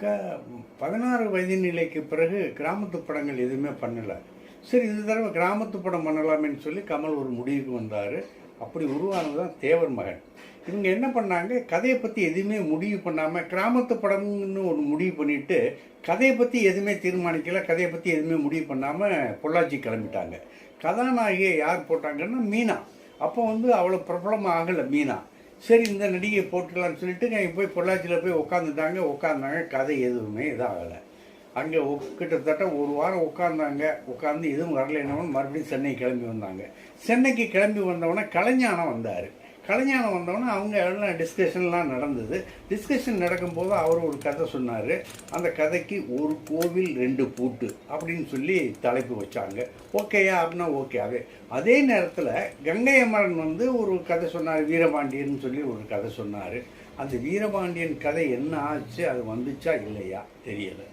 க 16 வயது நிலைக்கு பிறகு கிராமத்து படங்கள் எதுவுமே பண்ணலை. சரி, இந்த தடவை கிராமத்து படம் பண்ணலாமேன்னு சொல்லி கமல் ஒரு முடிவுக்கு வந்தார். அப்படி உருவானது தான் தேவர் மகன். இவங்க என்ன பண்ணாங்க, கதையை பற்றி எதுவுமே முடிவு பண்ணாமல் கிராமத்து படம்னு ஒரு முடிவு பண்ணிவிட்டு கதையை பற்றி எதுவுமே தீர்மானிக்கலை, கதையை பற்றி எதுவுமே முடிவு பண்ணாமல் பொள்ளாச்சி கிளம்பிட்டாங்க. கதாநாயகியை யார் போட்டாங்கன்னா மீனா. அப்போ அவ்வளோ பிரபலம் ஆகலை மீனா. சரி, இந்த நடிகையை போட்டுக்கலான்னு சொல்லிட்டு போய் பொள்ளாச்சியில் போய் உட்காந்தாங்க. கதை எதுவுமே இதாகலை. அங்கே கிட்டத்தட்ட ஒரு வாரம் உட்காந்து எதுவும் வரலைன்னு மறுபடியும் சென்னை கிளம்பி வந்தாங்க. சென்னைக்கு கிளம்பி வந்தவொடனே கலைஞானம் வந்தார். கலைஞானம் வந்தவொடனே அவங்க எல்லாம் டிஸ்கஷன்லாம் நடந்தது. டிஸ்கஷன் நடக்கும்போது அவர் ஒரு கதை சொன்னார். அந்த கதைக்கு ஒரு கோவில் 2 பூட்டு அப்படின்னு சொல்லி தலைப்பு வச்சாங்க. ஓகேயா அப்படின்னா ஓகே. அதே நேரத்தில் கங்கை அமரன் ஒரு கதை சொன்னார், வீரபாண்டியன் சொல்லி ஒரு கதை சொன்னார். அந்த வீரபாண்டியன் கதை என்ன ஆச்சு, அது வந்துச்சா இல்லையா தெரியலை.